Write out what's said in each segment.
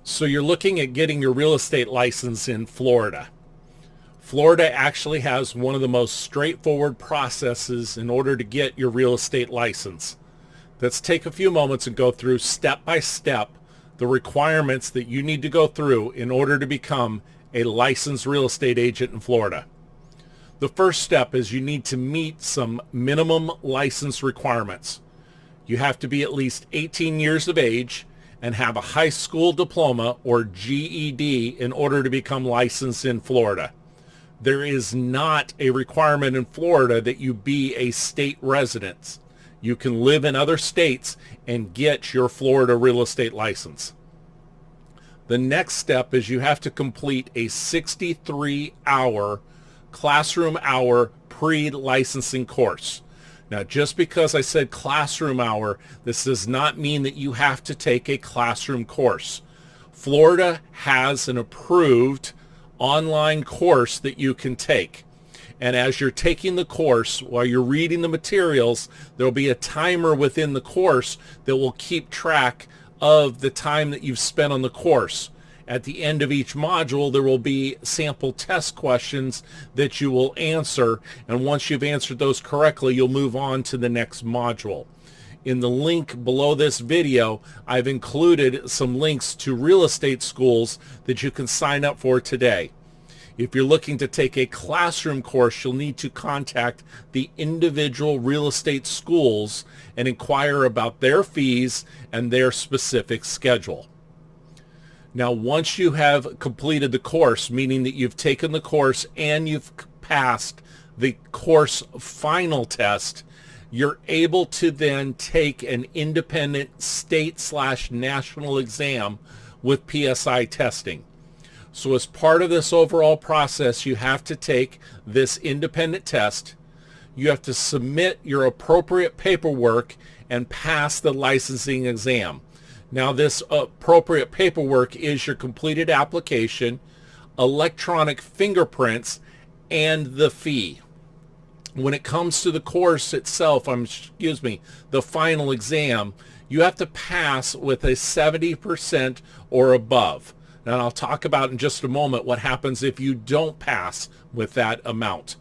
So you're looking at getting your real estate license in Florida. Florida actually has one of the most straightforward processes in order to get your real estate license. Let's take a few moments and go through step by step the requirements that you need to go through in order to become a licensed real estate agent in Florida. The first step is you need to meet some minimum license requirements. You have to be at least 18 years of age and have a high school diploma or GED in order to become licensed in Florida. There is not a requirement in Florida that you be a state resident. You can live in other states and get your Florida real estate license. The next step is you have to complete a 63-hour classroom hour pre-licensing course. Now, just because I said classroom hour, this does not mean that you have to take a classroom course. Florida has an approved online course that you can take. And as you're taking the course, while you're reading the materials, there'll be a timer within the course that will keep track of the time that you've spent on the course. At the end of each module, there will be sample test questions that you will answer, and once you've answered those correctly, you'll move on to the next module. In the link below this video, I've included some links to real estate schools that you can sign up for today. If you're looking to take a classroom course, you'll need to contact the individual real estate schools and inquire about their fees and their specific schedule. Now, once you have completed the course, meaning that you've taken the course and you've passed the course final test, you're able to then take an independent state/national exam with PSI testing. So as part of this overall process, you have to take this independent test. You have to submit your appropriate paperwork and pass the licensing exam. Now, this appropriate paperwork is your completed application, electronic fingerprints, and the fee. When it comes to the course itself, the final exam, you have to pass with a 70% or above. Now, I'll talk about in just a moment what happens if you don't pass with that amount.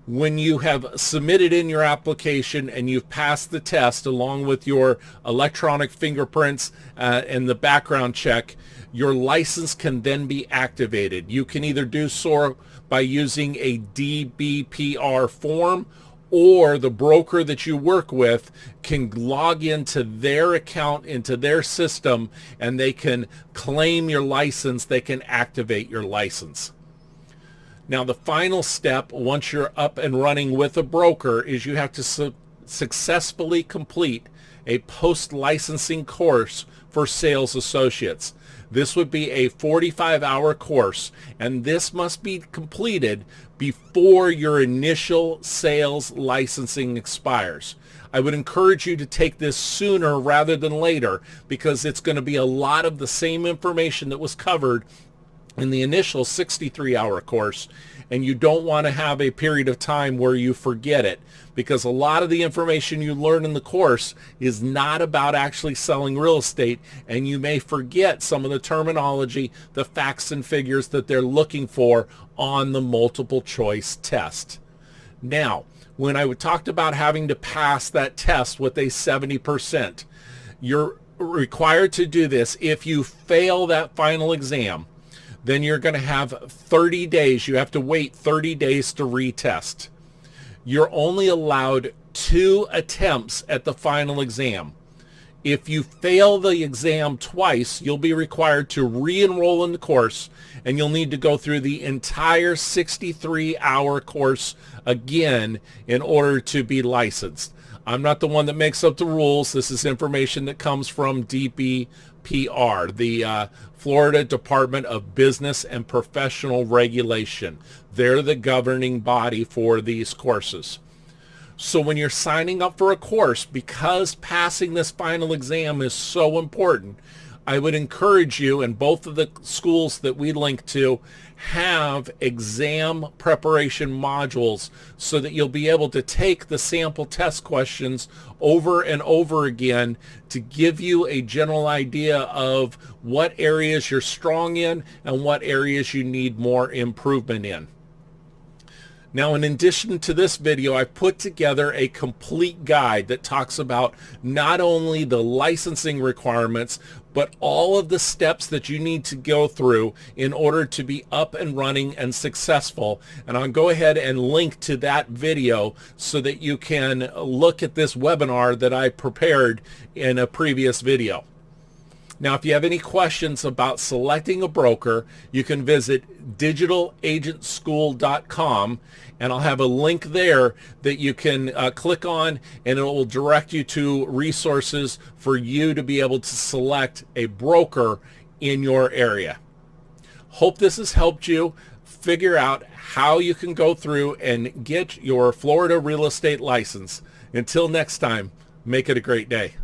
When you have submitted in your application and you've passed the test along with your electronic fingerprints and the background check, your license can then be activated. You can either do so by using a DBPR form, or the broker that you work with can log into their account, into their system, and they can claim your license, they can activate your license. Now, the final step, once you're up and running with a broker, is you have to successfully complete a post-licensing course for sales associates. This would be a 45-hour course, and this must be completed before your initial sales licensing expires. I would encourage you to take this sooner rather than later, because it's going to be a lot of the same information that was covered in the initial 63-hour course, and you don't want to have a period of time where you forget it, because a lot of the information you learn in the course is not about actually selling real estate, and you may forget some of the terminology, the facts and figures that they're looking for on the multiple choice test. Now, when I talked about having to pass that test with a 70%, you're required to do this. If you fail that final exam, then you're going to have 30 days. You have to wait 30 days to retest. You're only allowed 2 attempts at the final exam. If you fail the exam twice, you'll be required to re-enroll in the course, and you'll need to go through the entire 63-hour course again in order to be licensed. I'm not the one that makes up the rules. This is information that comes from DBPR, the Florida Department of Business and Professional Regulation. They're the governing body for these courses. So when you're signing up for a course, because passing this final exam is so important, I would encourage you, and both of the schools that we link to have exam preparation modules so that you'll be able to take the sample test questions over and over again to give you a general idea of what areas you're strong in and what areas you need more improvement in. Now, in addition to this video, I've put together a complete guide that talks about not only the licensing requirements, but all of the steps that you need to go through in order to be up and running and successful. And I'll go ahead and link to that video so that you can look at this webinar that I prepared in a previous video. Now, if you have any questions about selecting a broker, you can visit digitalagentschool.com, and I'll have a link there that you can click on, and it will direct you to resources for you to be able to select a broker in your area. Hope this has helped you figure out how you can go through and get your Florida real estate license. Until next time, make it a great day.